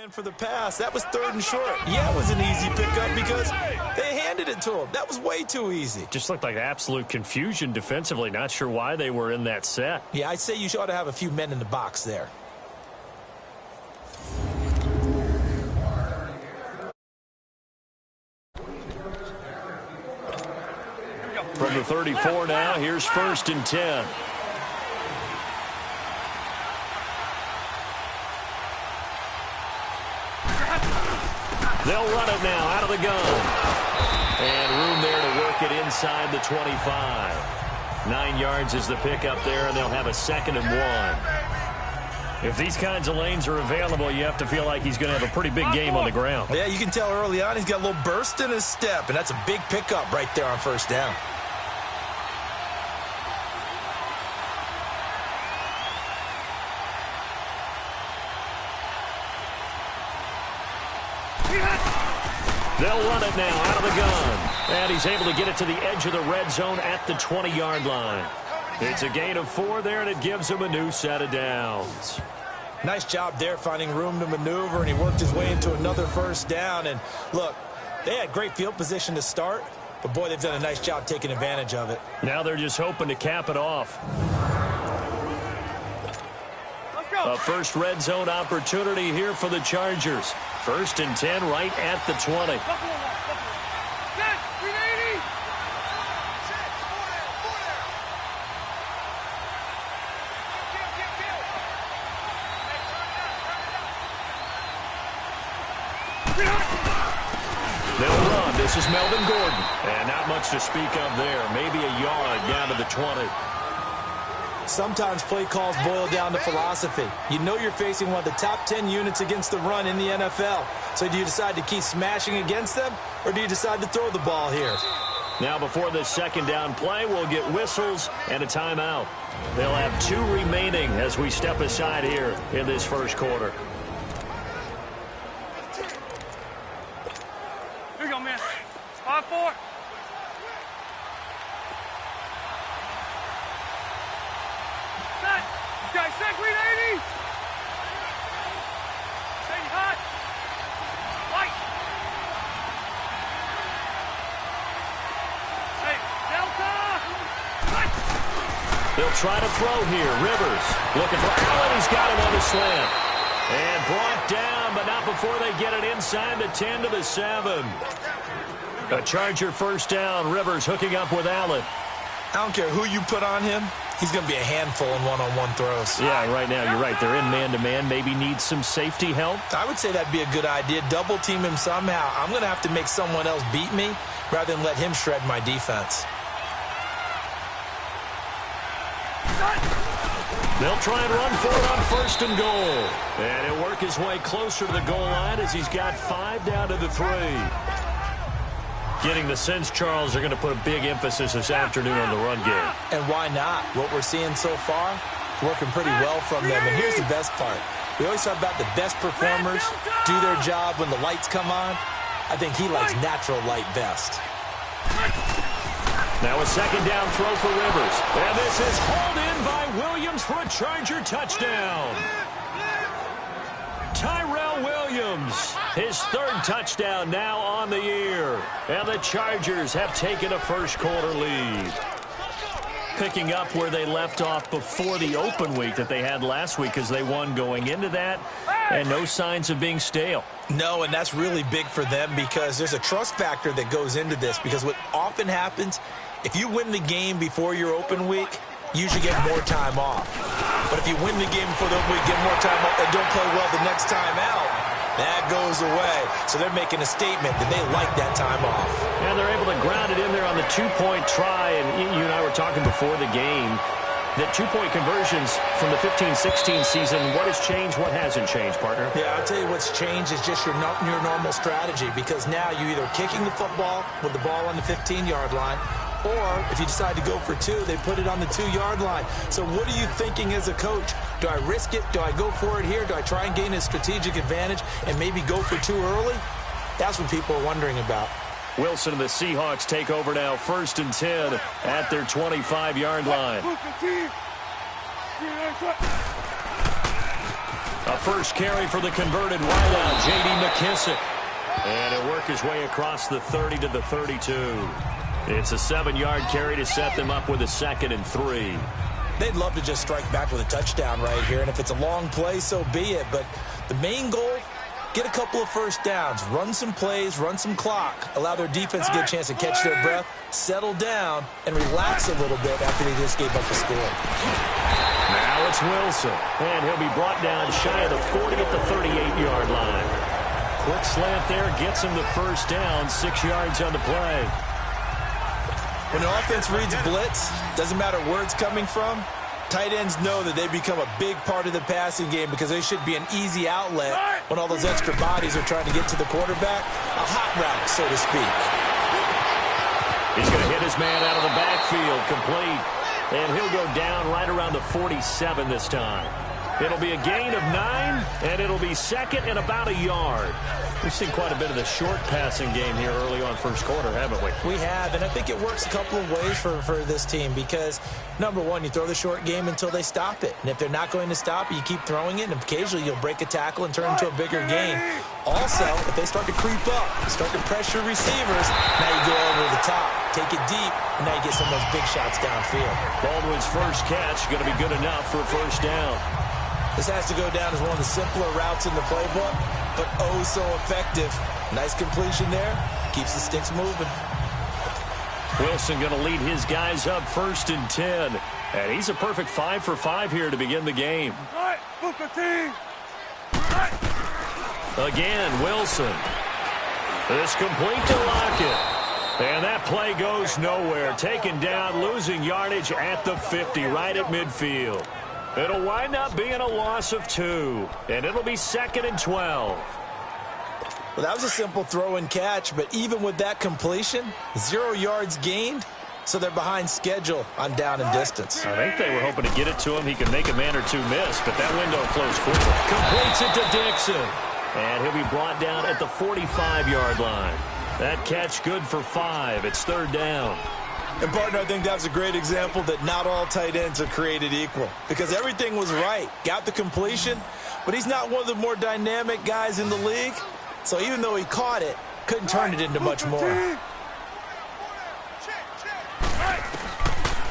For the pass, that was 3rd and short. Yeah, it was an easy pickup because they handed it to him. That was way too easy. Just looked like absolute confusion defensively. Not sure why they were in that set. Yeah, I'd say you ought to have a few men in the box there. From the 34 now, here's 1st and 10. They'll run it now out of the gun. And room there to work it inside the 25. 9 yards is the pickup there, and they'll have a 2nd and 1. If these kinds of lanes are available, you have to feel like he's going to have a pretty big game on the ground. Yeah, you can tell early on he's got a little burst in his step, and that's a big pickup right there on 1st down. They'll run it now out of the gun. And he's able to get it to the edge of the red zone at the 20-yard line. It's a gain of 4 there, and it gives him a new set of downs. Nice job there finding room to maneuver, and he worked his way into another 1st down. And look, they had great field position to start, but boy, they've done a nice job taking advantage of it. Now they're just hoping to cap it off. A first red zone opportunity here for the Chargers. 1st and 10 right at the 20. They'll run. This is Melvin Gordon. And not much to speak of there. Maybe a yard down to the 20. Sometimes play calls boil down to philosophy. You know you're facing one of the top 10 units against the run in the NFL. So do you decide to keep smashing against them, or do you decide to throw the ball here? Now before this 2nd down play, we'll get whistles and a timeout. They'll have 2 remaining as we step aside here in this 1st quarter. Here you go, man. 5-4. Guys, set, green 80! Stay hot! Light! Hey, Delta! Light! They'll try to throw here. Rivers looking for Allen. He's got him on the slant. And brought down, but not before they get it inside the 10 to the 7. A Charger 1st down. Rivers hooking up with Allen. I don't care who you put on him. He's going to be a handful in one-on-one throws. Yeah, right now, you're right. They're in man-to-man. Maybe need some safety help. I would say that'd be a good idea. Double team him somehow. I'm going to have to make someone else beat me rather than let him shred my defense. They'll try and run for it on 1st and goal. And he'll work his way closer to the goal line as he's got 5 down to the 3. Getting the sense, Charles, are going to put a big emphasis this afternoon on the run game. And why not? What we're seeing so far is working pretty well from them. And here's the best part. We always talk about the best performers do their job when the lights come on. I think he likes natural light best. Now a 2nd down throw for Rivers. And this is hauled in by Williams for a Charger touchdown. Tyrell Williams, his 3rd touchdown now on the year. And the Chargers have taken a 1st quarter lead. Picking up where they left off before the open week that they had last week as they won going into that. And no signs of being stale. No, and that's really big for them because there's a trust factor that goes into this. Because what often happens, if you win the game before your open week, you usually get more time off. But if you win the game before the open week, get more time off, and don't play well the next time out, that goes away. So they're making a statement that they like that time off. And they're able to ground it in there on the 2-point try. And you and I were talking before the game that 2-point conversions from the 15-16 season, what has changed, what hasn't changed, partner? Yeah, I'll tell you what's changed is just your normal strategy, because now you're either kicking the football with the ball on the 15-yard line, or if you decide to go for 2, they put it on the 2-yard line. So what are you thinking as a coach? Do I risk it? Do I go for it here? Do I try and gain a strategic advantage and maybe go for 2 early? That's what people are wondering about. Wilson and the Seahawks take over now, 1st and 10 at their 25-yard line. A first carry for the converted wideout, J.D. McKissick. And he'll work his way across the 30 to the 32. It's a 7-yard carry to set them up with a 2nd and 3. They'd love to just strike back with a touchdown right here, and if it's a long play, so be it. But the main goal, get a couple of first downs, run some plays, run some clock, allow their defense to get a chance to catch their breath, settle down, and relax a little bit after they just gave up a score. Now it's Wilson, and he'll be brought down shy of the 40 at the 38-yard line. Quick slant there gets him the first down, 6 yards on the play. When the offense reads blitz, doesn't matter where it's coming from, tight ends know that they become a big part of the passing game because they should be an easy outlet when all those extra bodies are trying to get to the quarterback. A hot route, so to speak. He's going to hit his man out of the backfield, complete. And he'll go down right around the 47 this time. It'll be a gain of 9, and it'll be 2nd and about a yard. We've seen quite a bit of the short passing game here early on first quarter, haven't we? We have, and I think it works a couple of ways for this team because, number one, you throw the short game until they stop it. And if they're not going to stop it, you keep throwing it, and occasionally you'll break a tackle and turn it into a bigger gain. Also, if they start to creep up, start to pressure receivers, now you go over the top, take it deep, and now you get some of those big shots downfield. Baldwin's first catch going to be good enough for a first down. This has to go down as one of the simpler routes in the playbook, but oh so effective. Nice completion there. Keeps the sticks moving. Wilson going to lead his guys up 1st and 10. And he's a perfect 5 for 5 here to begin the game. Again, Wilson. It's complete to Lockett. And that play goes nowhere. Taken down, losing yardage at the 50, right at midfield. It'll wind up being a loss of 2, and it'll be 2nd and 12. Well, that was a simple throw and catch, but even with that completion, 0 yards gained, so they're behind schedule on down and distance. I think they were hoping to get it to him. He could make a man or two miss, but that window closed quickly. Completes it to Dixon, and he'll be brought down at the 45-yard line. That catch good for 5. It's 3rd down. And, partner, I think that's a great example that not all tight ends are created equal because everything was right. Got the completion, but he's not one of the more dynamic guys in the league. So even though he caught it, couldn't turn it into much more.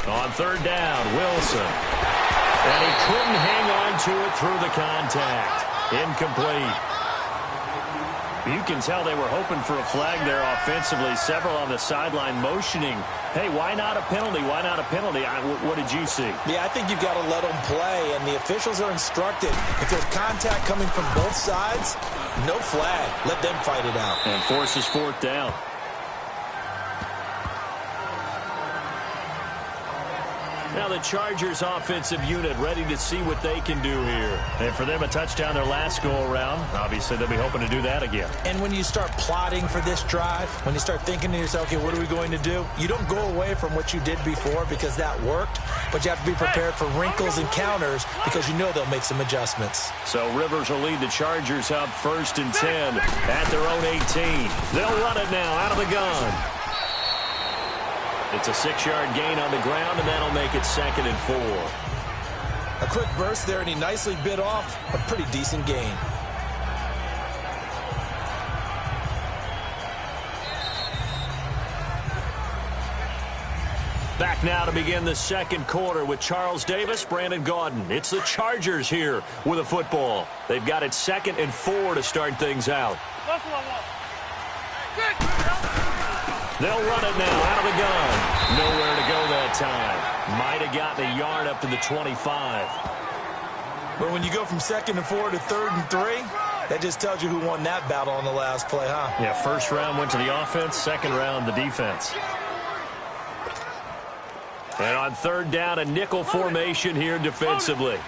On 3rd down, Wilson. And he couldn't hang on to it through the contact. Incomplete. You can tell they were hoping for a flag there offensively. Several on the sideline motioning, hey, why not a penalty? Why not a penalty? What did you see? Yeah, I think you've got to let them play, and the officials are instructed. If there's contact coming from both sides, no flag. Let them fight it out. And forces 4th down. Now the Chargers offensive unit ready to see what they can do here. And for them, a touchdown their last go-around. Obviously, they'll be hoping to do that again. And when you start plotting for this drive, when you start thinking to yourself, okay, what are we going to do? You don't go away from what you did before because that worked, but you have to be prepared for wrinkles and counters because you know they'll make some adjustments. So Rivers will lead the Chargers up 1st and 10 at their own 18. They'll run it now out of the gun. It's a 6-yard gain on the ground, and that'll make it 2nd and 4. A quick burst there, and he nicely bit off a pretty decent gain. Back now to begin the 2nd quarter with Charles Davis, Brandon Gaudin. It's the Chargers here with a football. They've got it 2nd and 4 to start things out. They'll run it now out of the gun. Nowhere to go that time. Might have gotten a yard up to the 25. But when you go from 2nd and 4 to 3rd and 3, that just tells you who won that battle on the last play, huh? Yeah, 1st round went to the offense, 2nd round the defense. And on 3rd down, a nickel formation here defensively.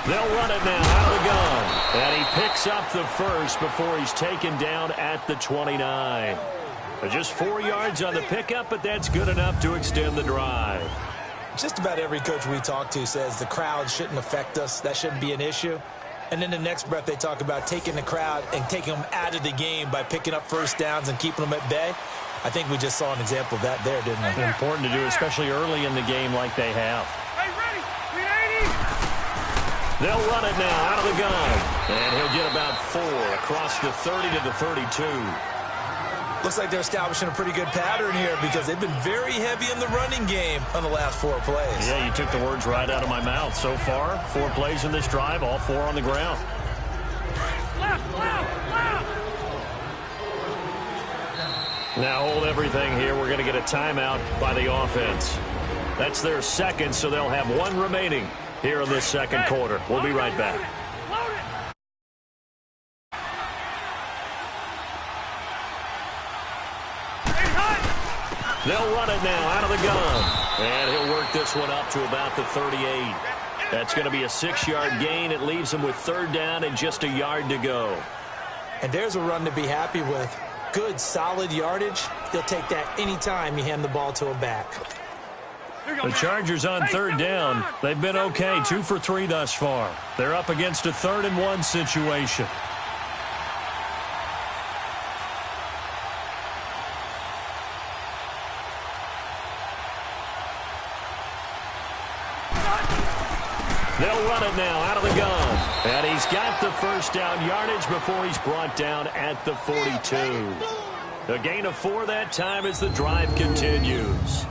They'll run it now out of the gun. And he picks up the first before he's taken down at the 29. Just 4 yards on the pickup, but that's good enough to extend the drive. Just about every coach we talk to says the crowd shouldn't affect us. That shouldn't be an issue. And then the next breath they talk about taking the crowd and taking them out of the game by picking up first downs and keeping them at bay. I think we just saw an example of that there, didn't we? Important to do, especially early in the game like they have. Hey, ready. 380. They'll run it now out of the gun. And he'll get about 4 across the 30 to the 32. Looks like they're establishing a pretty good pattern here because they've been very heavy in the running game on the last 4 plays. Yeah, you took the words right out of my mouth. So far, 4 plays in this drive, all 4 on the ground. Left. Now hold everything here. We're going to get a timeout by the offense. That's their second, so they'll have 1 remaining here in this second quarter. We'll be right back. Load it. They'll run it now out of the gun. And he'll work this one up to about the 38. That's going to be a 6-yard gain. It leaves him with 3rd down and just a yard to go. And there's a run to be happy with. Good, solid yardage. He'll take that anytime you hand the ball to a back. The Chargers on 3rd down. They've been okay, 2 for 3 thus far. They're up against a 3rd and 1 situation. They'll run it now out of the gun. And he's got the 1st down yardage before he's brought down at the 42. A gain of 4 that time as the drive continues.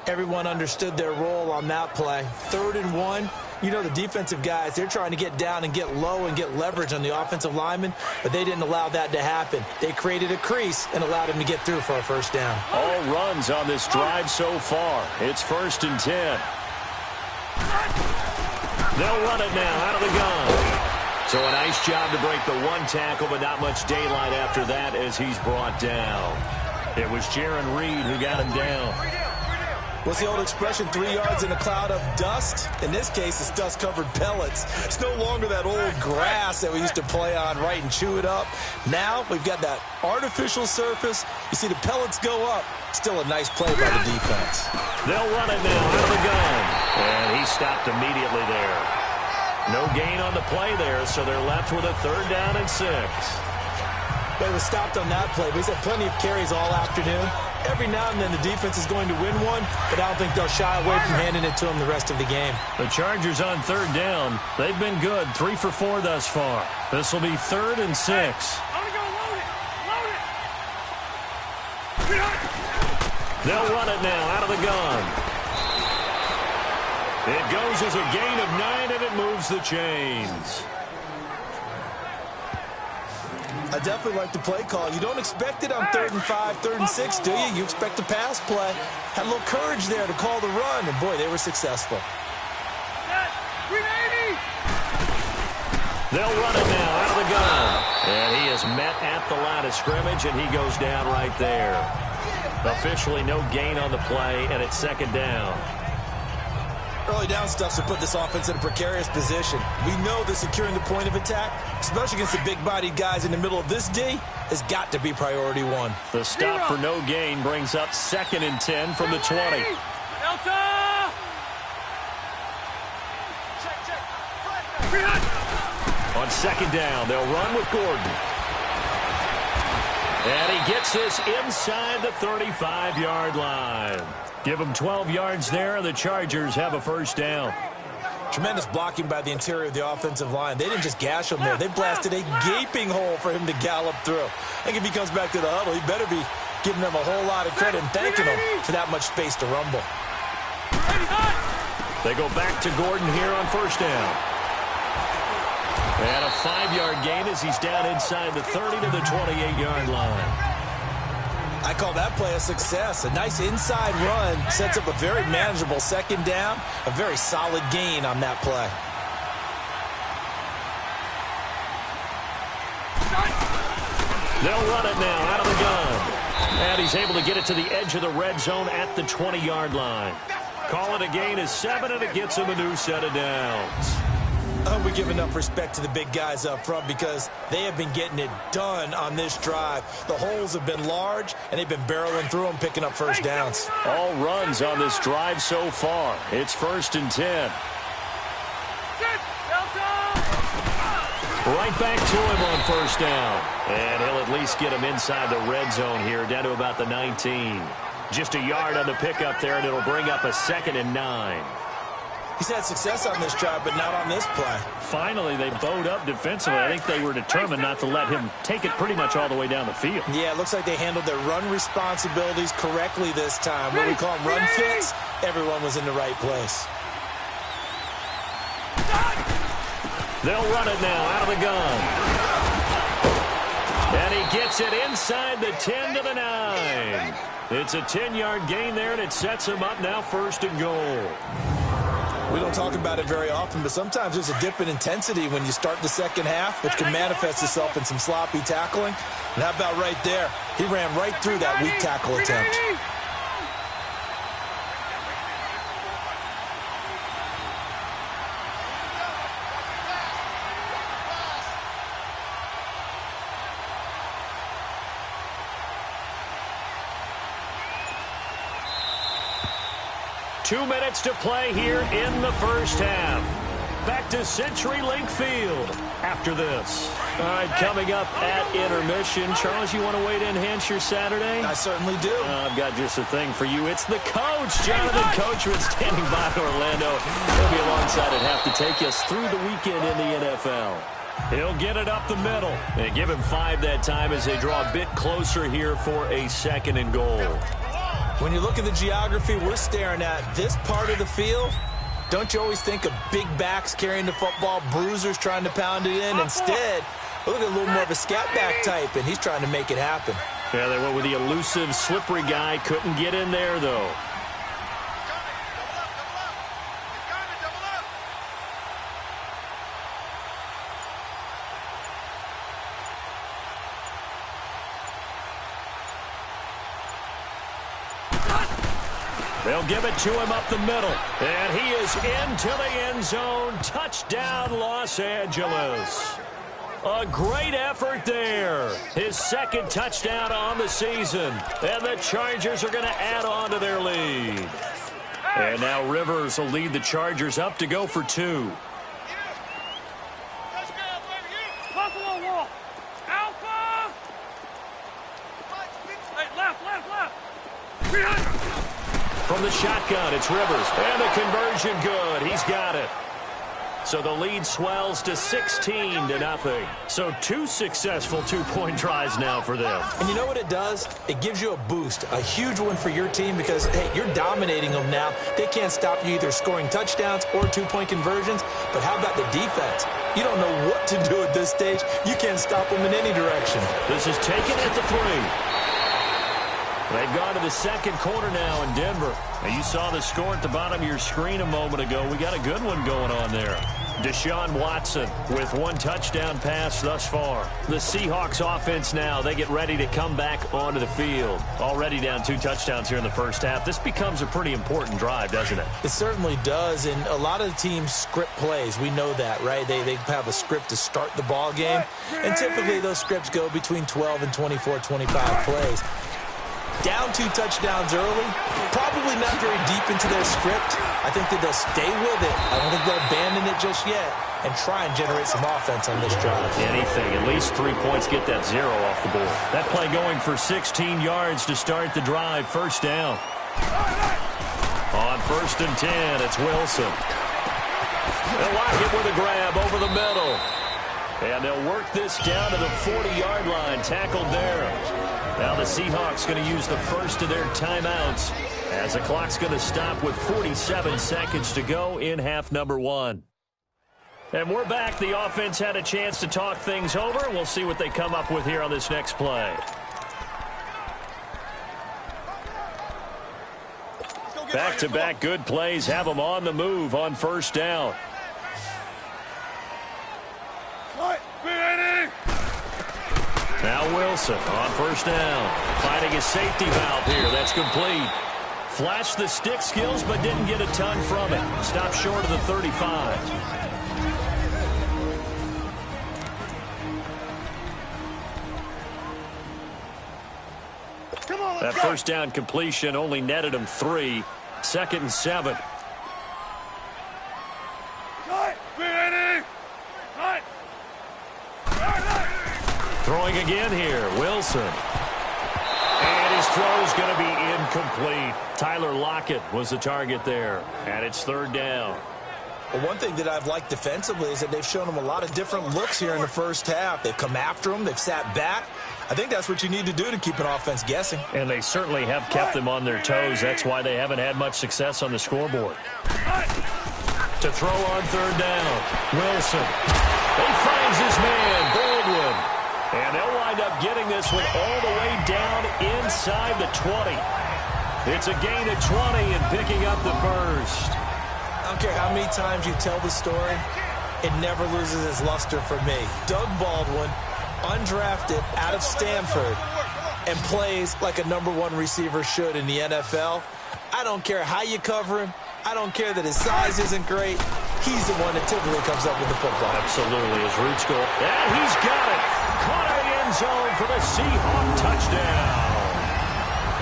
Everyone understood their role on that play. 3rd and 1. You know, the defensive guys, they're trying to get down and get low and get leverage on the offensive lineman, but they didn't allow that to happen. They created a crease and allowed him to get through for a 1st down. All runs on this drive so far. It's 1st and 10. They'll run it now out of the gun. So a nice job to break the 1 tackle, but not much daylight after that as he's brought down. It was Jaron Reed who got him down. What's the old expression, 3 yards in a cloud of dust? In this case, it's dust-covered pellets. It's no longer that old grass that we used to play on, right, and chew it up. Now we've got that artificial surface. You see the pellets go up. Still a nice play by the defense. They'll run it now out of the gun. And he stopped immediately there. No gain on the play there, so they're left with a 3rd down and 6. They were stopped on that play, but he's had plenty of carries all afternoon. Every now and then the defense is going to win one, but I don't think they'll shy away from handing it to him the rest of the game. The Chargers on 3rd down. They've been good, 3 for 4 thus far. This will be 3rd and 6. I'm going to go load it. They'll run it now out of the gun. It goes as a gain of 9, and it moves the chains. I definitely like the play call. You don't expect it on 3rd and 5, 3rd and 6, do you? You expect a pass play. Had a little courage there to call the run, and, boy, they were successful. They'll run it now out of the gun. And he is met at the line of scrimmage, and he goes down right there. Officially no gain on the play, and it's 2nd down. Early down stuff to put this offense in a precarious position. We know that securing the point of attack, especially against the big-bodied guys in the middle of this D, has got to be priority 1. The stop for no gain brings up 2nd and 10 from the 20. Delta! On 2nd down, they'll run with Gordon. And he gets this inside the 35-yard line. Give him 12 yards there, and the Chargers have a 1st down. Tremendous blocking by the interior of the offensive line. They didn't just gash him there. They blasted a gaping hole for him to gallop through. I think if he comes back to the huddle, he better be giving them a whole lot of credit and thanking them for that much space to rumble. They go back to Gordon here on 1st down. And a 5-yard gain as he's down inside the 30 to the 28-yard line. I call that play a success. A nice inside run sets up a very manageable 2nd down. A very solid gain on that play. They'll run it now out of the gun. And he's able to get it to the edge of the red zone at the 20-yard line. Call it a gain of 7, and it gets him a new set of downs. I hope we give enough respect to the big guys up front because they have been getting it done on this drive. The holes have been large, and they've been barreling through them, picking up 1st downs. All runs on this drive so far. It's 1st and 10. Right right back to him on first down. And he'll at least get him inside the red zone here, down to about the 19. Just a yard on the pickup there, and it'll bring up a 2nd and 9. He's had success on this drive, but not on this play. Finally, they bowed up defensively. I think they were determined not to let him take it pretty much all the way down the field. Yeah, it looks like they handled their run responsibilities correctly this time. What we call them run fits, everyone was in the right place. They'll run it now out of the gun. And he gets it inside the 10 to the 9. It's a 10-yard gain there, and it sets him up now 1st and goal. We don't talk about it very often, but sometimes there's a dip in intensity when you start the second half, which can manifest itself in some sloppy tackling. And how about right there? He ran right through that weak tackle attempt. Two minutes to play here in the first half. Back to CenturyLink Field after this. All right, coming up at intermission. Charles, you want to wait to enhance your Saturday? I certainly do. I've got just a thing for you. It's the coach, Jonathan Coachman, standing by Orlando. He'll be alongside and have to take us through the weekend in the NFL. He'll get it up the middle. They give him 5 that time as they draw a bit closer here for a 2nd and goal. When you look at the geography we're staring at, this part of the field, don't you always think of big backs carrying the football, bruisers trying to pound it in? Instead, look at a little more of a scat back type, and he's trying to make it happen. Yeah, they went with the elusive, slippery guy. Couldn't get in there, though. They'll give it to him up the middle. And he is into the end zone. Touchdown, Los Angeles. A great effort there. His 2nd touchdown on the season. And the Chargers are going to add on to their lead. And now Rivers will lead the Chargers up to go for 2. Buffalo wall. Alpha. Hey, left. Behind. From the shotgun, it's Rivers. And the conversion good. He's got it. So the lead swells to 16-0. So 2 successful 2-point tries now for them. And you know what it does? It gives you a boost, a huge one for your team because, hey, you're dominating them now. They can't stop you either scoring touchdowns or 2-point conversions. But how about the defense? You don't know what to do at this stage. You can't stop them in any direction. This is taken at the 3. They've gone to the 2nd quarter now in Denver. Now you saw the score at the bottom of your screen a moment ago. We got a good one going on there. Deshaun Watson with 1 touchdown pass thus far. The Seahawks offense now, they get ready to come back onto the field. Already down 2 touchdowns here in the first half. This becomes a pretty important drive, doesn't it? It certainly does, and a lot of teams script plays. We know that, right? They have a script to start the ball game, and typically those scripts go between 12 and 24, 25 plays. Down 2 touchdowns early, probably not very deep into their script. I think that they'll stay with it. I don't think they'll abandon it just yet and try and generate some offense on this drive. Anything, at least 3 points, get that 0 off the board. That play going for 16 yards to start the drive, 1st down. On 1st and 10, it's Wilson. They'll lock it with a grab over the middle. And they'll work this down to the 40-yard line, tackled there. Now the Seahawks going to use the first of their timeouts as the clock's going to stop with 47 seconds to go in half number 1. And we're back. The offense had a chance to talk things over. We'll see what they come up with here on this next play. Back-to-back good plays have them on the move on 1st down. Now Wilson on 1st down. Finding a safety valve here. That's complete. Flashed the stick skills, but didn't get a ton from it. Stopped short of the 35. That 1st down completion only netted him 3. 2nd and 7. Throwing again here, Wilson. And his throw is going to be incomplete. Tyler Lockett was the target there, and it's third down. Well, one thing that I've liked defensively is that they've shown him a lot of different looks here in the first half. They've come after him. They've sat back. I think that's what you need to do to keep an offense guessing. And they certainly have kept them on their toes. That's why they haven't had much success on the scoreboard. To throw on third down, Wilson. He finds his man, Baldwin. And they'll wind up getting this one all the way down inside the 20. It's a gain of 20 and picking up the first. I don't care how many times you tell the story, it never loses its luster for me. Doug Baldwin, undrafted out of Stanford, and plays like a #1 receiver should in the NFL. I don't care how you cover him. I don't care that his size isn't great. He's the one that typically comes up with the football. Absolutely. His roots go. And he's got it. Caught in the end zone for the Seahawk touchdown.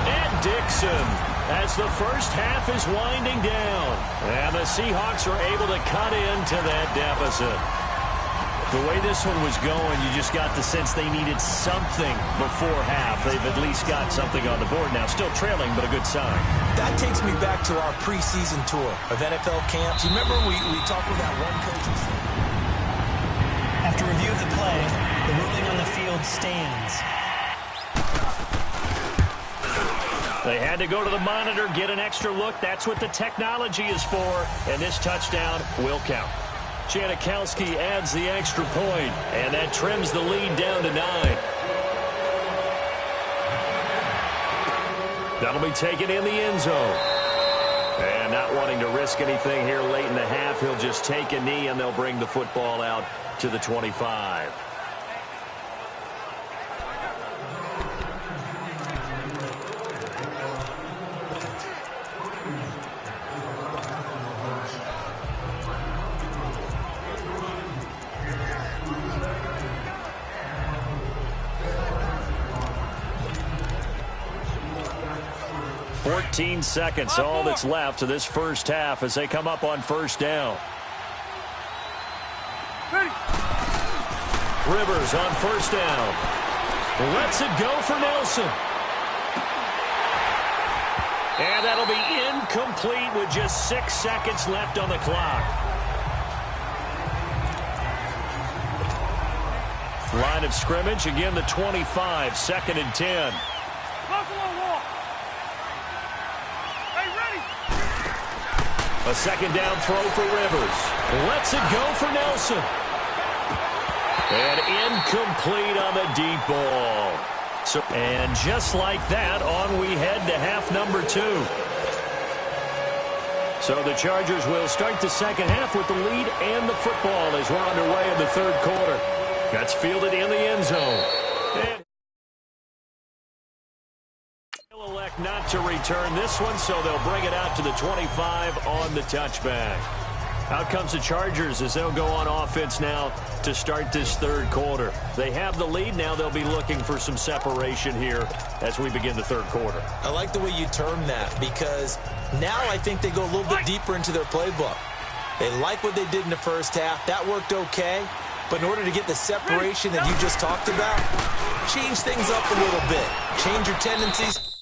And Dixon, as the first half is winding down. And the Seahawks are able to cut into that deficit. The way this one was going, you just got the sense they needed something before half. They've at least got something on the board now. Still trailing, but a good sign. That takes me back to our preseason tour of NFL camps. You remember we talked with that one coach? After review of the play, the ruling on the field stands. They had to go to the monitor, get an extra look. That's what the technology is for. And this touchdown will count. Janikowski adds the extra point, and that trims the lead down to 9. That'll be taken in the end zone. And not wanting to risk anything here late in the half, he'll just take a knee, and they'll bring the football out to the 25. Seconds, all that's left to this first half as they come up on first down. Rivers on first down. Lets it go for Nelson. And that'll be incomplete with just 6 seconds left on the clock. Line of scrimmage, again the 25, 2nd and 10. A second down throw for Rivers. Lets it go for Nelson. And incomplete on the deep ball. And just like that, on we head to half number 2. So the Chargers will start the second half with the lead and the football as we're underway in the third quarter. That's fielded in the end zone. And they'll elect not to return this one, so they'll bring it out to the 25 on the touchback. Out comes the Chargers as they'll go on offense now to start this third quarter. They have the lead. Now they'll be looking for some separation here as we begin the third quarter. I like the way you term that because now I think they go a little bit deeper into their playbook. They like what they did in the first half. That worked okay. But in order to get the separation that you just talked about, change things up a little bit. Change your tendencies.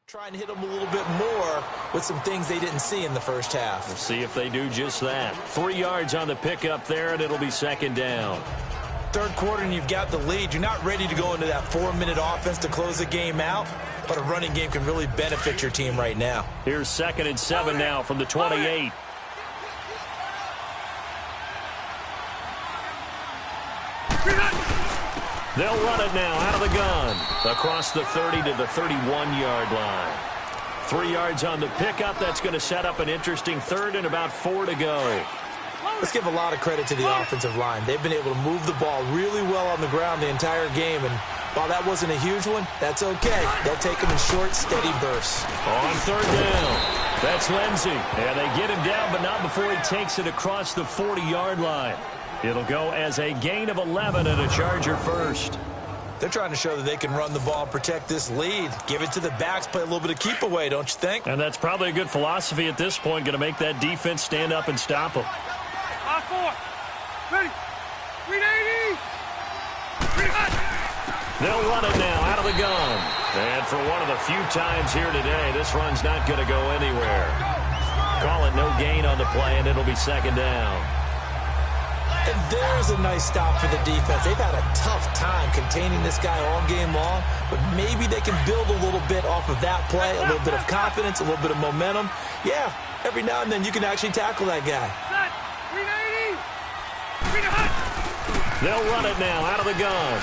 Try and hit them a little bit more with some things they didn't see in the first half. We'll see if they do just that. 3 yards on the pickup there, and it'll be second down. Third quarter, and you've got the lead. You're not ready to go into that 4-minute offense to close the game out, but a running game can really benefit your team right now. Here's 2nd and 7 now from the 28. They'll run it now out of the gun. Across the 30 to the 31-yard line. 3 yards on the pickup. That's going to set up an interesting third and about 4 to go. Let's give a lot of credit to the offensive line. They've been able to move the ball really well on the ground the entire game, and while that wasn't a huge one, that's okay. They'll take them in short, steady bursts. On third down, that's Lindsey. And they get him down, but not before he takes it across the 40-yard line. It'll go as a gain of 11 and a Charger first. They're trying to show that they can run the ball and protect this lead. Give it to the backs, play a little bit of keep away, don't you think? And that's probably a good philosophy at this point, going to make that defense stand up and stop them. 5-4. Ready. 380. They'll run it now out of the gun. And for one of the few times here today, this run's not going to go anywhere. Call it no gain on the play, and it'll be second down. And there's a nice stop for the defense. They've had a tough time containing this guy all game long, but maybe they can build a little bit off of that play, a little bit of confidence, a little bit of momentum. Yeah, every now and then you can actually tackle that guy. 380. They'll run it now out of the gun.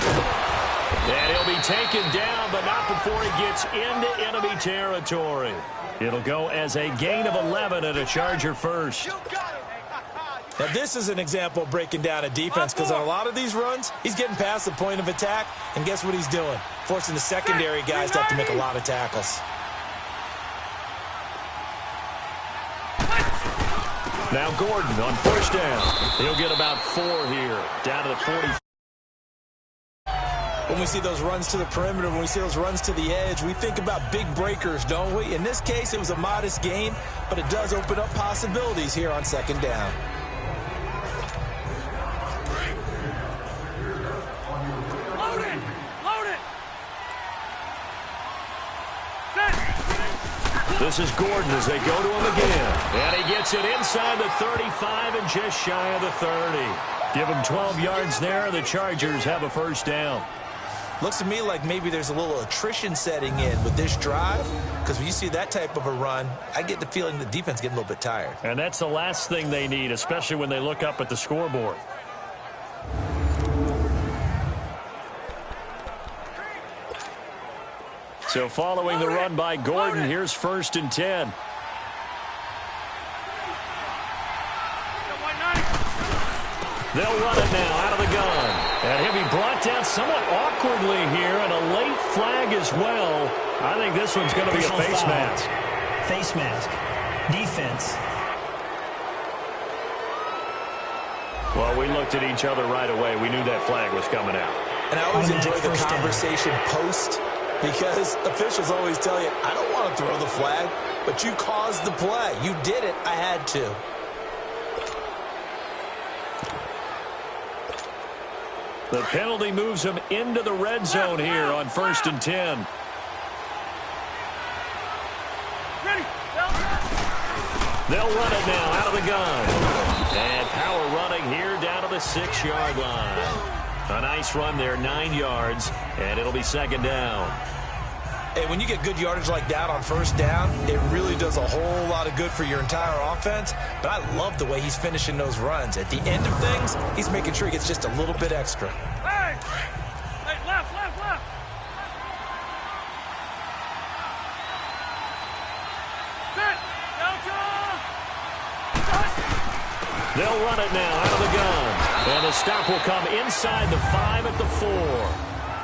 And he'll be taken down, but not before he gets into enemy territory. It'll go as a gain of 11 and a Charger first. Now, this is an example of breaking down a defense, because on a lot of these runs, he's getting past the point of attack, and guess what he's doing? Forcing the secondary guys to have to make a lot of tackles. Now Gordon on first down. He'll get about 4 here, down to the 40. When we see those runs to the perimeter, when we see those runs to the edge, we think about big breakers, don't we? In this case, it was a modest gain, but it does open up possibilities here on second down. This is Gordon as they go to him again. And he gets it inside the 35 and just shy of the 30. Give him 12 yards there. The Chargers have a first down. Looks to me like maybe there's a little attrition setting in with this drive, because when you see that type of a run, I get the feeling the defense getting a little bit tired. And that's the last thing they need, especially when they look up at the scoreboard. So following the run by Gordon, here's 1st and 10. They'll run it now out of the gun. And he'll be brought down somewhat awkwardly here, and a late flag as well. I think this one's going to be a face mask. Face mask. Defense. Well, we looked at each other right away. We knew that flag was coming out. And I always enjoy the conversation post, because officials always tell you, I don't want to throw the flag, but you caused the play. You did it. I had to. The penalty moves him into the red zone here on 1st and 10. They'll run it now out of the gun. And power running here down to the 6-yard line. A nice run there, 9 yards, and it'll be second down. Hey, when you get good yardage like that on first down, it really does a whole lot of good for your entire offense. But I love the way he's finishing those runs. At the end of things, he's making sure he gets just a little bit extra. Hey! Hey, left, left, left! Set! Delta! They'll run it now out of the gun. And the stop will come inside the 5 at the 4.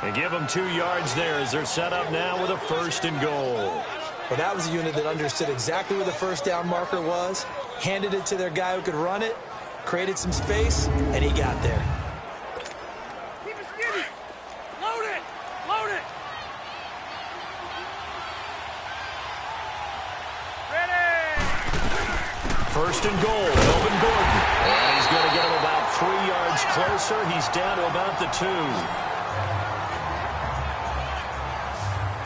They give them 2 yards there as they're set up now with a 1st and goal. Well, that was a unit that understood exactly where the first down marker was, handed it to their guy who could run it, created some space, and he got there. Keep it skinny! Load it! Load it! Ready! 1st and goal, Melvin Gordon. And he's going to get him about 3 yards closer. He's down to about the 2.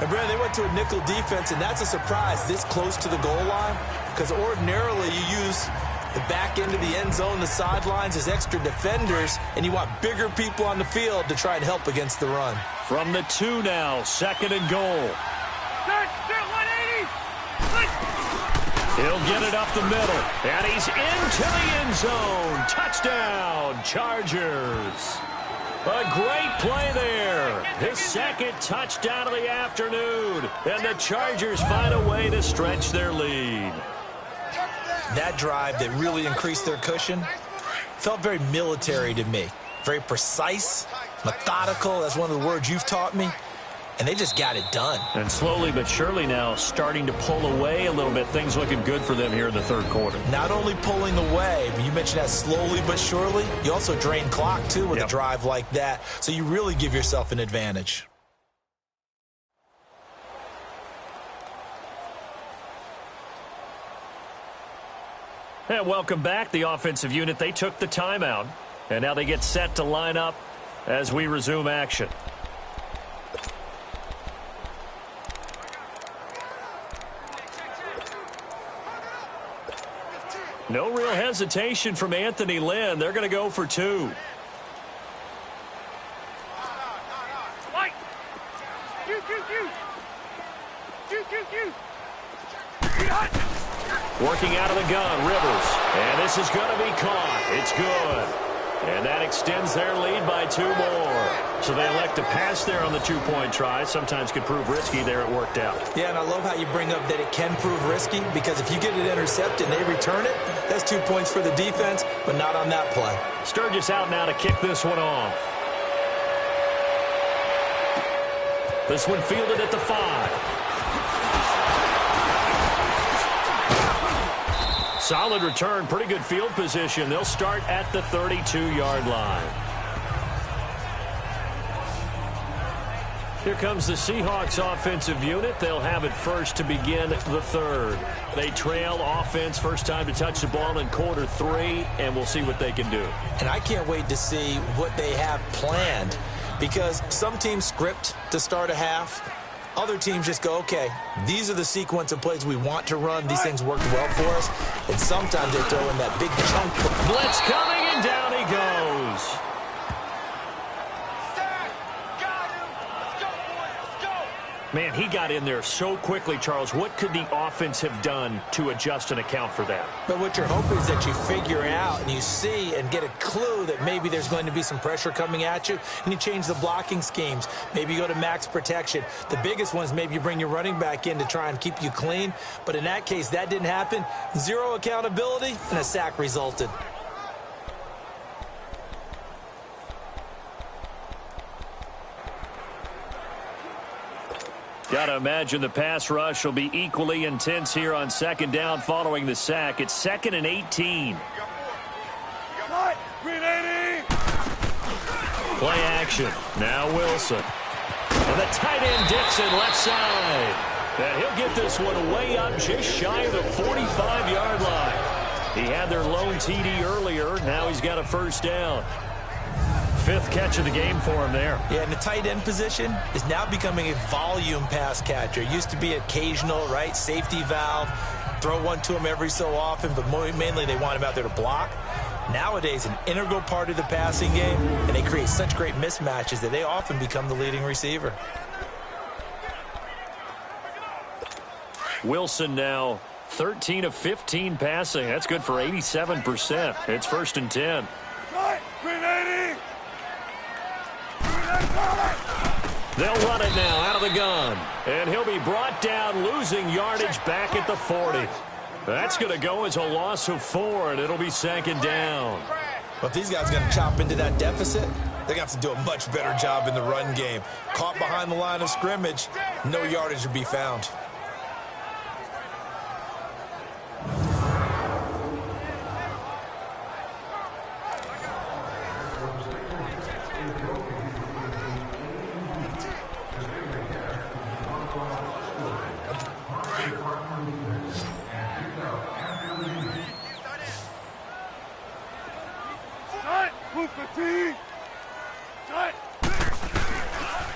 And, Brandon, they went to a nickel defense, and that's a surprise this close to the goal line, because ordinarily you use the back end of the end zone, the sidelines as extra defenders, and you want bigger people on the field to try and help against the run. From the 2 now, 2nd and goal. Start 180. He'll get it up the middle, and he's into the end zone. Touchdown, Chargers. A great play there. His 2nd touchdown of the afternoon, and the Chargers find a way to stretch their lead. That drive that really increased their cushion felt very military to me. Very precise, methodical. That's one of the words you've taught me. And they just got it done. And slowly but surely now starting to pull away a little bit. Things looking good for them here in the 3rd quarter. Not only pulling away, but you mentioned that slowly but surely. You also drain clock, too, with a drive like that. So you really give yourself an advantage. And welcome back. The offensive unit, they took the timeout. And now they get set to line up as we resume action. No real hesitation from Anthony Lynn. They're going to go for 2. White. Working out of the gun, Rivers. And this is going to be caught. It's good. And that extends their lead by 2 more. So they elect to pass there on the 2-point try. Sometimes could prove risky. There it worked out. Yeah, and I love how you bring up that it can prove risky, because if you get it intercepted and they return it, that's 2 points for the defense, but not on that play. Sturgis out now to kick this one off. This one fielded at the 5. Solid return, pretty good field position. They'll start at the 32-yard line. Here comes the Seahawks offensive unit. They'll have it first to begin the 3rd. They trail offense, first time to touch the ball in quarter 3, and we'll see what they can do. And I can't wait to see what they have planned, because some teams script to start a half. Other teams just go, okay, these are the sequence of plays we want to run. These things worked well for us. And sometimes they throw in that big chunk. Blitz coming, and down he goes. Man, he got in there so quickly, Charles. What could the offense have done to adjust and account for that? But what you're hoping is that you figure out and you see and get a clue that maybe there's going to be some pressure coming at you, and you change the blocking schemes. Maybe you go to max protection. The biggest one is maybe you bring your running back in to try and keep you clean. But in that case, that didn't happen. 0 accountability, and a sack resulted. Got to imagine the pass rush will be equally intense here on 2nd down following the sack. It's 2nd and 18. Play action. Now Wilson. And the tight end Dixon left side. And he'll get this one way up just shy of the 45-yard line. He had their lone TD earlier. Now he's got a first down. 5th catch of the game for him there. Yeah, and the tight end position is now becoming a volume pass catcher. It used to be occasional, right? Safety valve. Throw one to him every so often, but mainly they want him out there to block. Nowadays, an integral part of the passing game, and they create such great mismatches that they often become the leading receiver. Wilson now 13 of 15 passing. That's good for 87%. It's 1st and 10. They'll run it now out of the gun. And he'll be brought down, losing yardage back at the 40. That's going to go as a loss of 4, and it'll be 2nd down. But if these guys are going to chop into that deficit, they're going to have to do a much better job in the run game. Caught behind the line of scrimmage, no yardage to be found.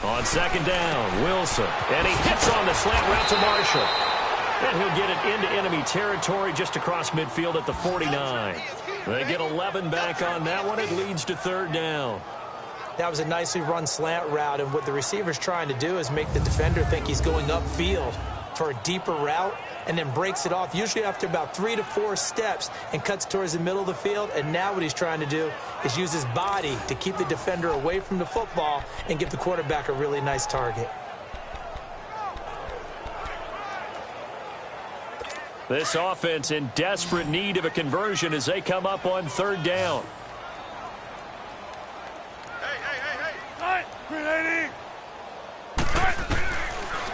On second down, Wilson. And he hits on the slant route to Marshall. And he'll get it into enemy territory just across midfield at the 49. They get 11 back on that one. It leads to third down. That was a nicely run slant route, and what the receiver's trying to do is make the defender think he's going upfield for a deeper route and then breaks it off, usually after about 3 to 4 steps, and cuts towards the middle of the field. And now what he's trying to do is use his body to keep the defender away from the football and give the quarterback a really nice target. This offense in desperate need of a conversion as they come up on third down.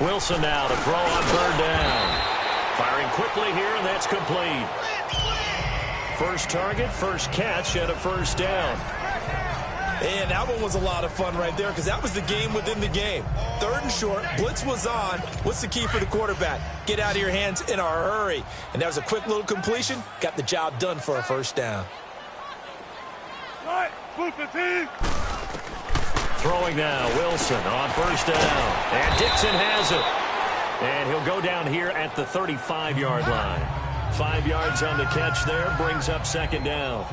Wilson now to throw on third down. Firing quickly here, and that's complete. First target, first catch, and a first down. And that one was a lot of fun right there because that was the game within the game. Third and short, blitz was on. What's the key for the quarterback? Get out of your hands in a hurry. And that was a quick little completion. Got the job done for a first down. Throwing now, Wilson on first down. And Dixon has it. And he'll go down here at the 35-yard line. 5 yards on the catch there, brings up second down.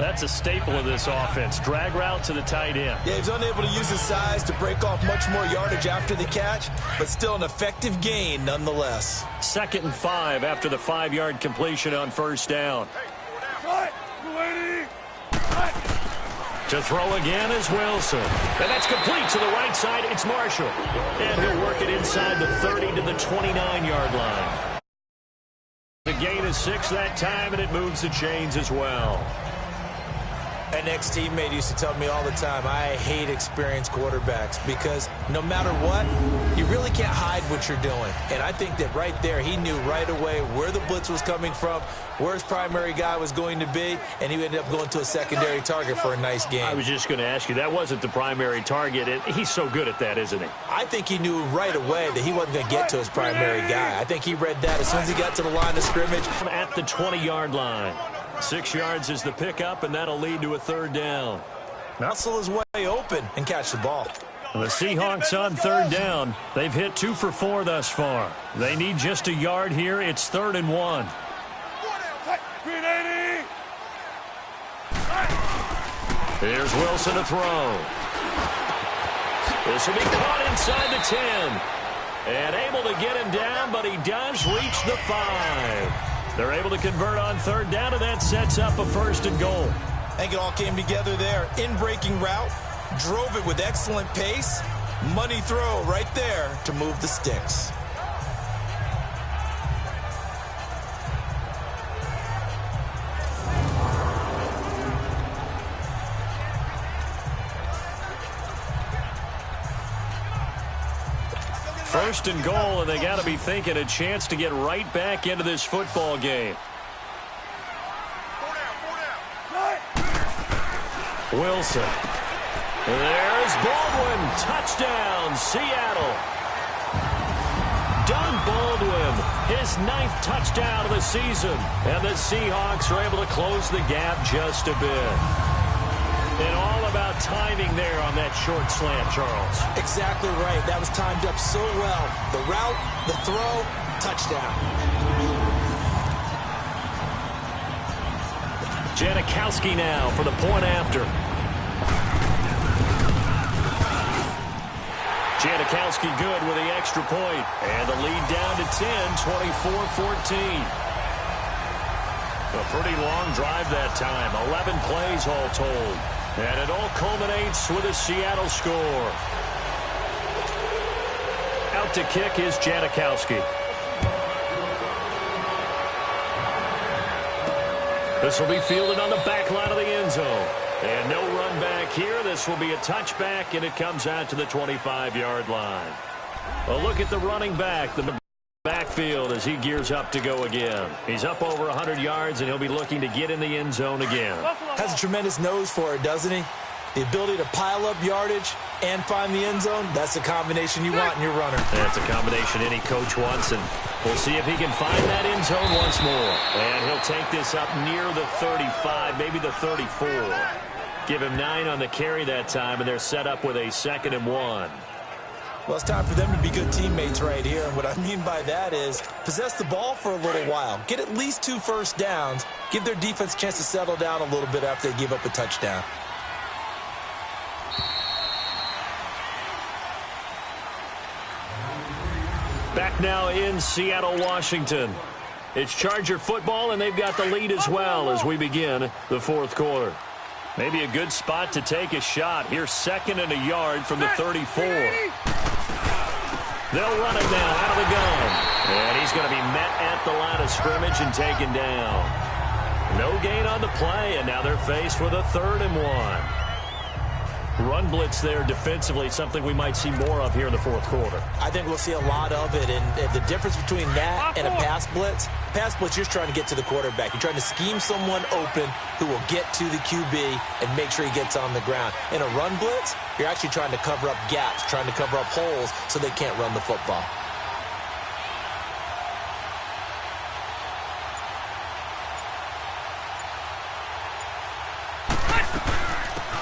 That's a staple of this offense. Drag route to the tight end. Yeah, he's unable to use his size to break off much more yardage after the catch, but still an effective gain nonetheless. 2nd and 5 after the 5-yard completion on first down. To throw again is Wilson. And that's complete to the right side. It's Marshall. And he'll work it inside the 30 to the 29-yard line. The gain is 6 that time, and it moves the chains as well. An ex-teammate used to tell me all the time, I hate experienced quarterbacks because no matter what, you really can't hide what you're doing. And I think that right there, he knew right away where the blitz was coming from, where his primary guy was going to be, and he ended up going to a secondary target for a nice game. I was just going to ask you, that wasn't the primary target. He's so good at that, isn't he? I think he knew right away that he wasn't going to get to his primary guy. I think he read that as soon as he got to the line of scrimmage. At the 20-yard line. 6 yards is the pickup, and that'll lead to a third down. Muscle his way open and catch the ball. The Seahawks on third down. They've hit 2 for 4 thus far. They need just a yard here. It's 3rd and 1. Here's Wilson to throw. This will be caught inside the 10. And able to get him down, but he does reach the 5. They're able to convert on third down, and that sets up a 1st and goal. I think it all came together there. In-breaking route, drove it with excellent pace. Money throw right there to move the sticks. First and goal, and they got to be thinking a chance to get right back into this football game. Wilson. There's Baldwin. Touchdown, Seattle. Doug Baldwin, his 9th touchdown of the season. And the Seahawks are able to close the gap just a bit. And all about timing there on that short slant, Charles. Exactly right. That was timed up so well. The route, the throw, touchdown. Janikowski now for the point after. Janikowski good with the extra point. And the lead down to 10, 24-14. A pretty long drive that time. 11 plays all told. And it all culminates with a Seattle score. Out to kick is Janikowski. This will be fielded on the back line of the end zone. And no run back here. This will be a touchback, and it comes out to the 25-yard line. A look at the running back. The backfield as he gears up to go again. He's up over 100 yards, and he'll be looking to get in the end zone again. Has a tremendous nose for it, doesn't he? The ability to pile up yardage and find the end zone, that's the combination you want in your runner. That's a combination any coach wants, and we'll see if he can find that end zone once more. And he'll take this up near the 35, maybe the 34. Give him 9 on the carry that time, and they're set up with a 2nd and 1. Well, it's time for them to be good teammates right here. And what I mean by that is possess the ball for a little while. Get at least 2 first downs. Give their defense a chance to settle down a little bit after they give up a touchdown. Back now in Seattle, Washington. It's Charger football, and they've got the lead as well as we begin the fourth quarter. Maybe a good spot to take a shot. Here's 2nd and a yard from the 34. They'll run it now out of the gun. And he's going to be met at the line of scrimmage and taken down. No gain on the play, and now they're faced with a 3rd and 1. Run blitz there defensively, something we might see more of here in the fourth quarter. I think we'll see a lot of it, and the difference between that and a pass blitz, you're just trying to get to the quarterback. You're trying to scheme someone open who will get to the QB and make sure he gets on the ground. In a run blitz, you're actually trying to cover up gaps, trying to cover up holes so they can't run the football.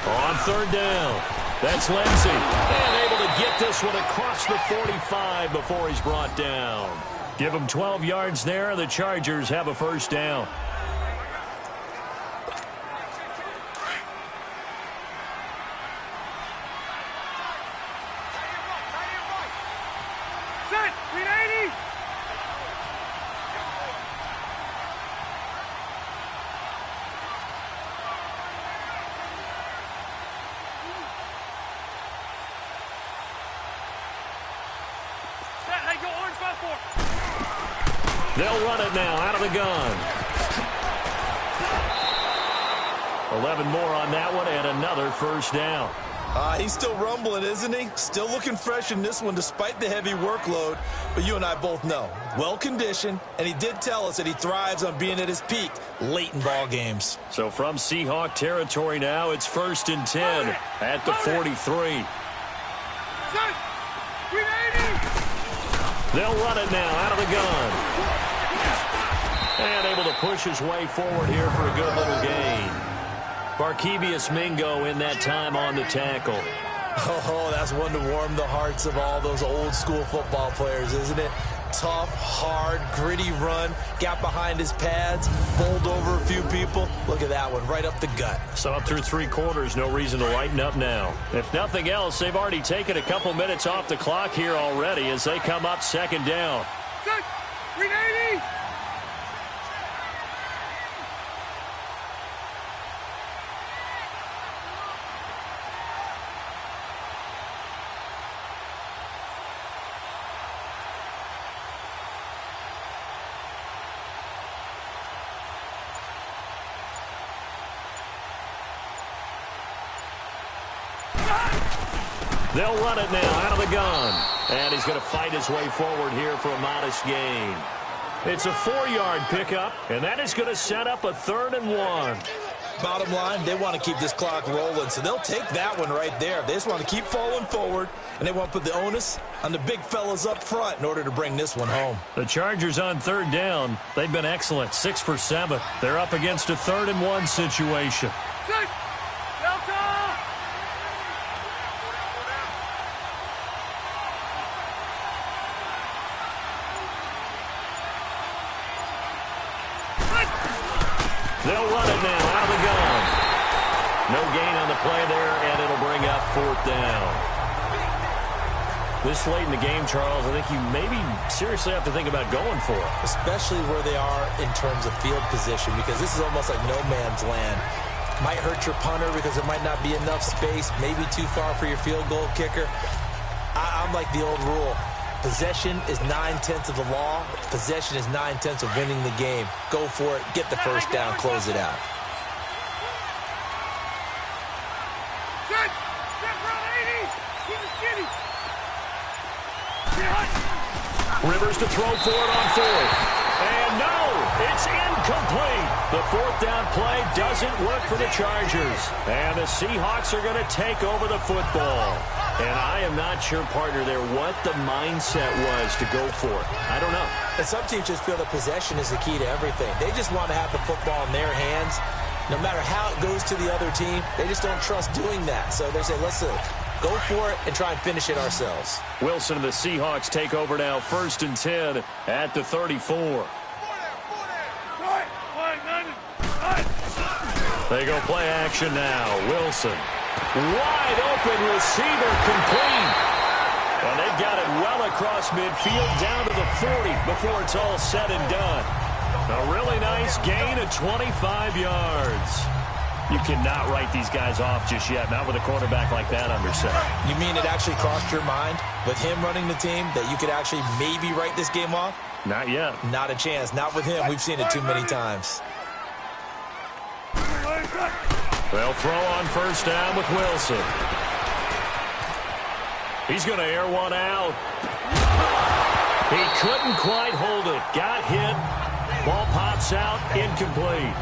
On 3rd down, that's Lindsey. And able to get this one across the 45 before he's brought down. Give him 12 yards there, and the Chargers have a first down. Set! 380! Set! Hey, go orange 5-4! They'll run it now out of the gun. 11 more on that one and another first down. He's still rumbling, isn't he? Still looking fresh in this one despite the heavy workload. But you and I both know, well-conditioned, and he did tell us that he thrives on being at his peak late in ball games. So from Seahawk territory now, it's 1st and 10 at the 43. Set! 380! They'll run it now out of the gun. And able to push his way forward here for a good little gain. Barkevius Mingo in that time on the tackle. Oh, that's one to warm the hearts of all those old-school football players, isn't it? Tough, hard, gritty run. Got behind his pads, bowled over a few people. Look at that one, right up the gut. So up through 3 quarters, no reason to lighten up now. If nothing else, they've already taken a couple minutes off the clock here already as they come up 2nd down. Set! 380! They'll run it now out of the gun. And he's going to fight his way forward here for a modest gain. It's a 4-yard pickup, and that is going to set up a 3rd and 1. Bottom line, they want to keep this clock rolling, so they'll take that one right there. They just want to keep falling forward, and they want to put the onus on the big fellas up front in order to bring this one home. The Chargers on 3rd down. They've been excellent, 6 for 7. They're up against a 3rd and 1 situation. Set! Delta! They'll run it now out of the gun. No gain on the play there, and it'll bring up 4th down. This late in the game, Charles, I think you maybe seriously have to think about going for it. Especially where they are in terms of field position, because this is almost like no man's land. Might hurt your punter because there might not be enough space, maybe too far for your field goal kicker. I'm like the old rule. Possession is 9/10 of the law. Possession is 9/10 of winning the game. Go for it. Get the first down. Close it out. Set! Set, round 80! Keep it skinny! Rivers to throw for it on 4th. And no, it's incomplete. The 4th down play doesn't work for the Chargers. And the Seahawks are going to take over the football. And I am not sure, partner, there what the mindset was to go for it. I don't know. And some teams just feel that possession is the key to everything. They just want to have the football in their hands. No matter how it goes to the other team, they just don't trust doing that. So they say, let's go go for it and try and finish it ourselves. Wilson and the Seahawks take over now, 1st and 10 at the 34. They go play action now. Wilson. Wide open receiver complete. And they've got it well across midfield down to the 40 before it's all said and done. A really nice gain of 25 yards. You cannot write these guys off just yet, not with a quarterback like that under center. You mean it actually crossed your mind with him running the team that you could actually maybe write this game off? Not yet. Not a chance. Not with him. We've seen it too many times. They'll throw on 1st down with Wilson. He's going to air one out. He couldn't quite hold it. Got hit. Ball pops out. Incomplete.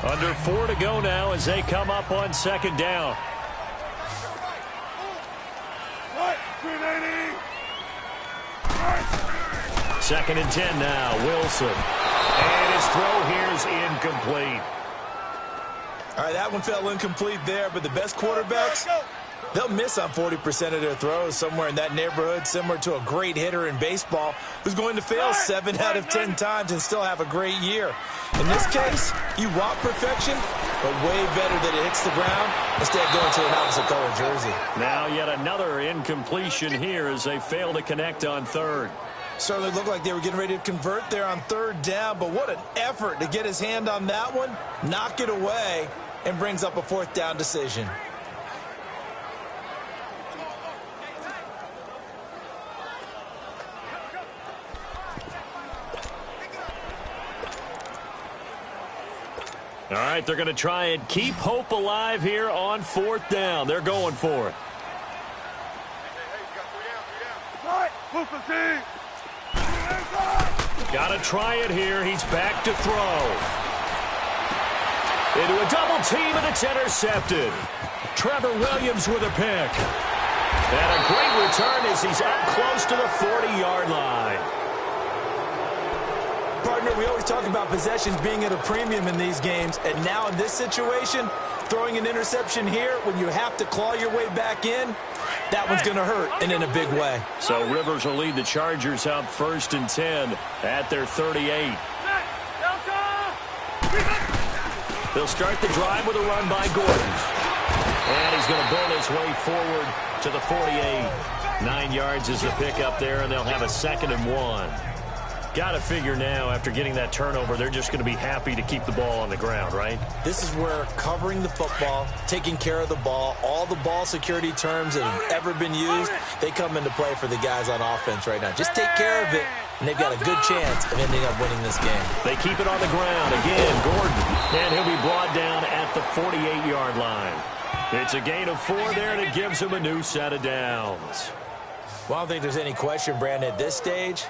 Under 4 to go now as they come up on 2nd down. Second and 10 now. Wilson. And his throw here is incomplete. All right, that one fell incomplete there, but the best quarterbacks, they'll miss on 40% of their throws, somewhere in that neighborhood, similar to a great hitter in baseball who's going to fail 7 out of 10 times and still have a great year. In this case, you want perfection, but way better that it hits the ground instead of going to an opposite color jersey. Now yet another incompletion here as they fail to connect on 3rd. Certainly looked like they were getting ready to convert there on 3rd down, but what an effort to get his hand on that one, knock it away, and brings up a 4th down decision. All right, they're going to try and keep hope alive here on 4th down. They're going for it. Got to try it here. He's back to throw. Into a double team, and it's intercepted. Trevor Williams with a pick. And a great return as he's up close to the 40-yard line. Partner, we always talk about possessions being at a premium in these games, and now in this situation, throwing an interception here when you have to claw your way back in, that one's going to hurt, and in a big way. So Rivers will lead the Chargers up 1st and 10 at their 38. They'll start the drive with a run by Gordon. And he's going to burn his way forward to the 48. 9 yards is the pickup there, and they'll have a 2nd and 1. Got to figure now, after getting that turnover, they're just going to be happy to keep the ball on the ground, right? This is where covering the football, taking care of the ball, all the ball security terms that have ever been used, they come into play for the guys on offense right now. Just take care of it, and they've got a good chance of ending up winning this game. They keep it on the ground. Again, Gordon. And he'll be brought down at the 48-yard line. It's a gain of 4 there, and it gives him a new set of downs. Well, I don't think there's any question, Brandon, at this stage.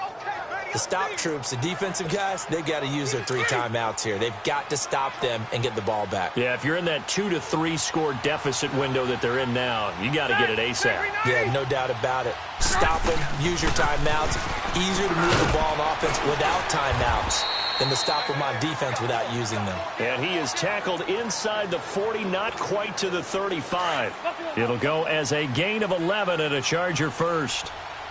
The stop troops, the defensive guys, they got to use their 3 timeouts here. They've got to stop them and get the ball back. Yeah, if you're in that 2 to 3 score deficit window that they're in now, you got to get it ASAP. Yeah, no doubt about it. Stop them, use your timeouts. Easier to move the ball on offense without timeouts than to stop them on defense without using them. And he is tackled inside the 40, not quite to the 35. It'll go as a gain of 11 and a Charger first.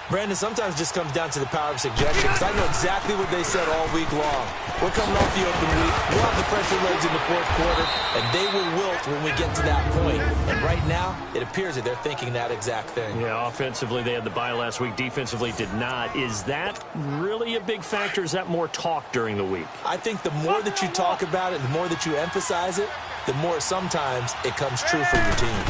Brandon, sometimes it just comes down to the power of suggestion, because I know exactly what they said all week long. We're coming off the open week. We'll have the pressure loads in the 4th quarter, and they will wilt when we get to that point. And right now, it appears that they're thinking that exact thing. Yeah, offensively, they had the bye last week. Defensively, did not. Is that really a big factor? Is that more talk during the week? I think the more that you talk about it, the more that you emphasize it, the more sometimes it comes true for your team.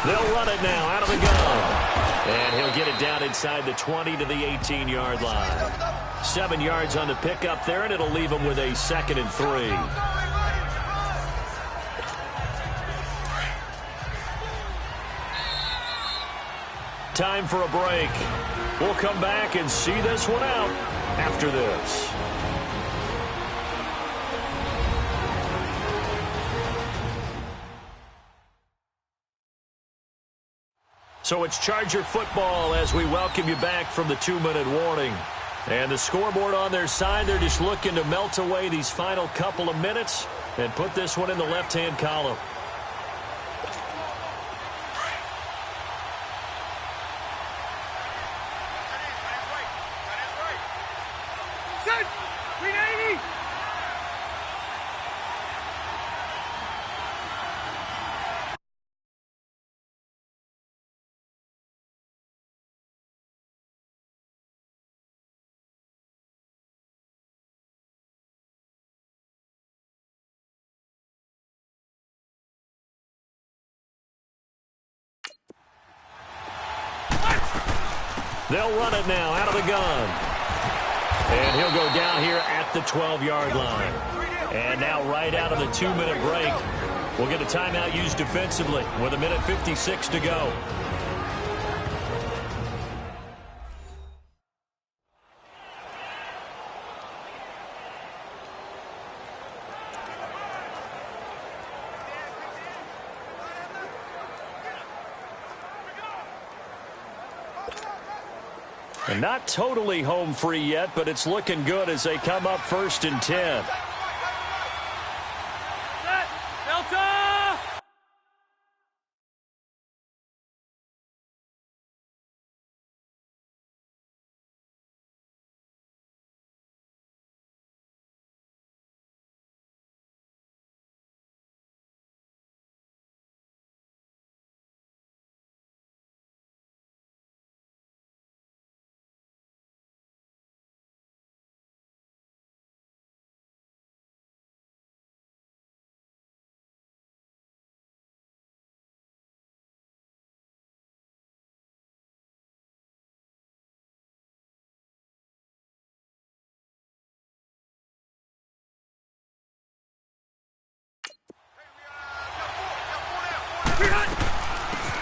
They'll run it now out of the gun. And he'll get it down inside the 20 to the 18-yard line. 7 yards on the pickup there, and it'll leave him with a 2nd and 3. Time for a break. We'll come back and see this one out after this. So it's Charger football as we welcome you back from the 2-minute warning. And the scoreboard on their side, they're just looking to melt away these final couple of minutes and put this one in the left-hand column. Set! 380! They'll run it now out of the gun. And he'll go down here at the 12-yard line. And now right out of the 2-minute break, we'll get a timeout used defensively with 1:56 to go. And not totally home free yet, but it's looking good as they come up 1st and 10. Set! Delta!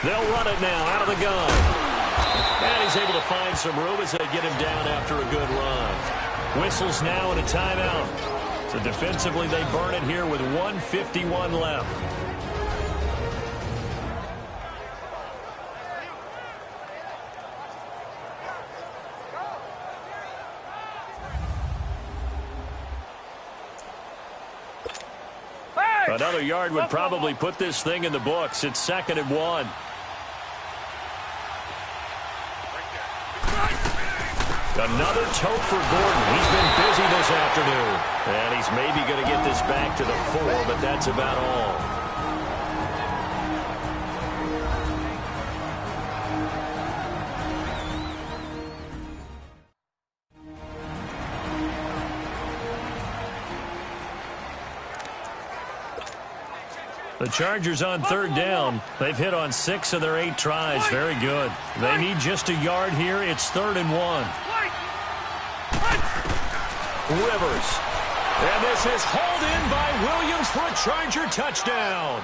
They'll run it now out of the gun. And he's able to find some room as they get him down after a good run. Whistles now and a timeout. So defensively they burn it here with 1:51 left. Another yard would probably put this thing in the books. It's 2nd and 1. Another tote for Gordon. He's been busy this afternoon. And he's maybe going to get this back to the 4, but that's about all. The Chargers on 3rd down. They've hit on 6 of their 8 tries. Very good. They need just a yard here. It's 3rd and 1. Rivers. And this is hauled in by Williams for a Charger touchdown.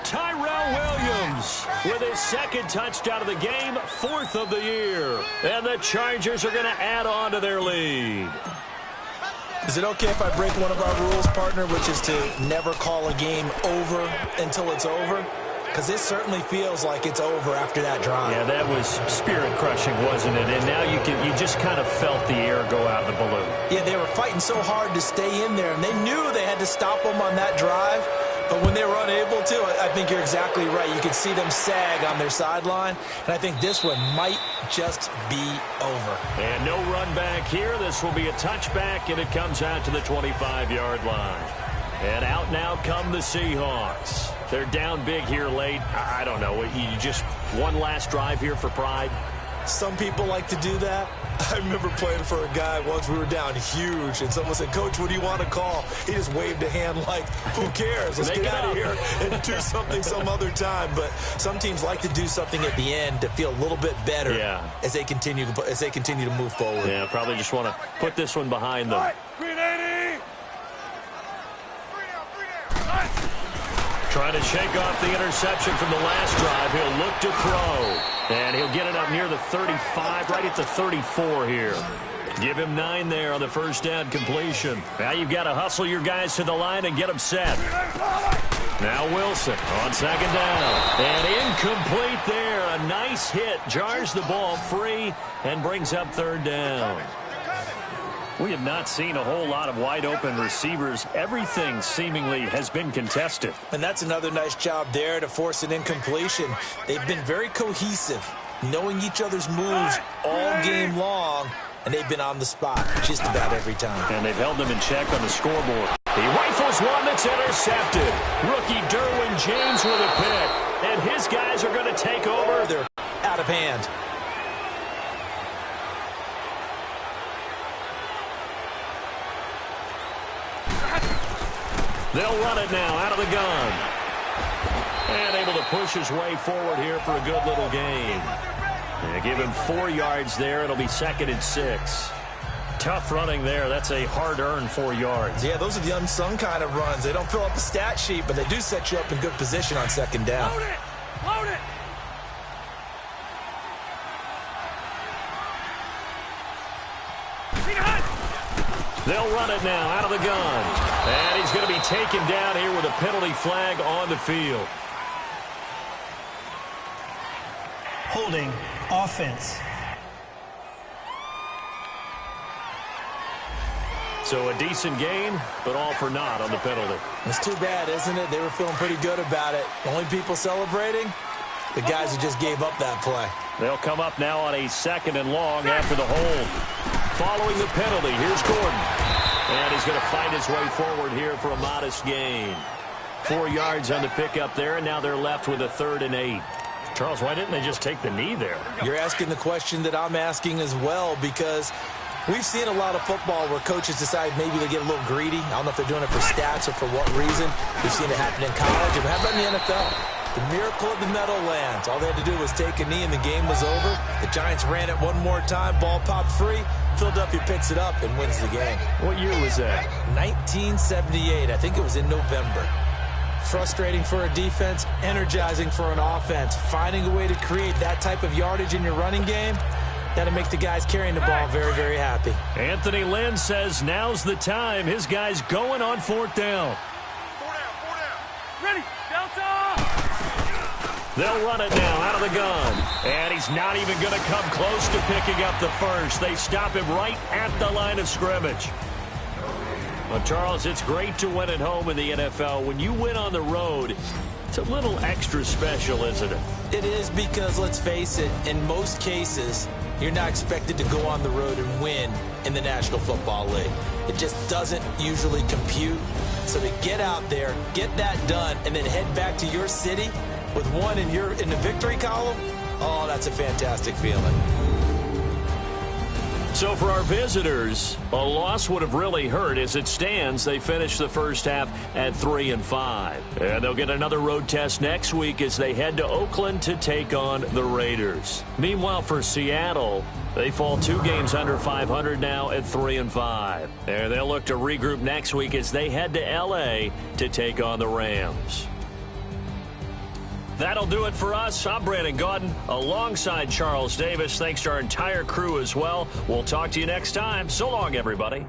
Tyrell Williams with his 2nd touchdown of the game, 4th of the year. And the Chargers are going to add on to their lead. Is it okay if I break one of our rules, partner, which is to never call a game over until it's over? Because this certainly feels like it's over after that drive. Yeah, that was spirit-crushing, wasn't it? And now you just kind of felt the air go out of the balloon. Yeah, they were fighting so hard to stay in there, and they knew they had to stop them on that drive. But when they were unable to, I think you're exactly right. You could see them sag on their sideline, and I think this one might just be over. And no run back here. This will be a touchback, and it comes out to the 25-yard line. And out now come the Seahawks. They're down big here late. I don't know. You just one last drive here for pride? Some people like to do that. I remember playing for a guy once. We were down huge, and someone said, "Coach, what do you want to call?" He just waved a hand like, "Who cares? Let's get out of here and do something some other time." But some teams like to do something at the end to feel a little bit better as they continue to move forward. Yeah, probably just want to put this one behind them. 380! Trying to shake off the interception from the last drive. He'll look to throw. And he'll get it up near the 35, right at the 34 here. Give him 9 there on the first down completion. Now you've got to hustle your guys to the line and get them set. Now Wilson on 2nd down. And incomplete there. A nice hit. Jars the ball free and brings up 3rd down. We have not seen a whole lot of wide-open receivers. Everything seemingly has been contested. And that's another nice job there to force an incompletion. They've been very cohesive, knowing each other's moves all game long, and they've been on the spot just about every time. And they've held them in check on the scoreboard. He rifles one that's intercepted. Rookie Derwin James with a pick. And his guys are going to take over. They're out of hand. They'll run it now out of the gun. And able to push his way forward here for a good little gain. They give him 4 yards there. It'll be 2nd and 6. Tough running there. That's a hard-earned 4 yards. Yeah, those are the unsung kind of runs. They don't fill up the stat sheet, but they do set you up in good position on 2nd down. Load it! Load it! They'll run it now out of the gun. And he's going to be taken down here with a penalty flag on the field. Holding offense. So a decent game, but all for naught on the penalty. It's too bad, isn't it? They were feeling pretty good about it. Only people celebrating? The guys who just gave up that play. They'll come up now on a 2nd and long after the hold. Following the penalty, here's Gordon. And he's going to fight his way forward here for a modest gain. 4 yards on the pickup there, and now they're left with a 3rd and 8. Charles, why didn't they just take the knee there? You're asking the question that I'm asking as well, because we've seen a lot of football where coaches decide maybe they get a little greedy. I don't know if they're doing it for stats or for what reason. We've seen it happen in college. And how about in the NFL? The miracle of the Meadowlands. All they had to do was take a knee and the game was over. The Giants ran it one more time. Ball popped free. Philadelphia picks it up and wins the game. What year was that? 1978. I think it was in November. Frustrating for a defense, energizing for an offense. Finding a way to create that type of yardage in your running game, that'll make the guys carrying the ball very, very happy. Anthony Lynn says now's the time. His guy's going on 4th down. 4 down. Ready. Delta! They'll run it now out of the gun. And he's not even going to come close to picking up the first. They stop him right at the line of scrimmage. Well, Charles, it's great to win at home in the NFL. When you win on the road, it's a little extra special, isn't it? It is, because, let's face it, in most cases, you're not expected to go on the road and win in the National Football League. It just doesn't usually compute. So to get out there, get that done, and then head back to your city with one in the victory column, oh, that's a fantastic feeling. So for our visitors, a loss would have really hurt. As it stands, they finished the first half at 3-5. And they'll get another road test next week as they head to Oakland to take on the Raiders. Meanwhile, for Seattle, they fall 2 games under 500 now at 3-5. And they'll look to regroup next week as they head to L.A. to take on the Rams. That'll do it for us. I'm Brandon Gaudin alongside Charles Davis. Thanks to our entire crew as well. We'll talk to you next time. So long, everybody.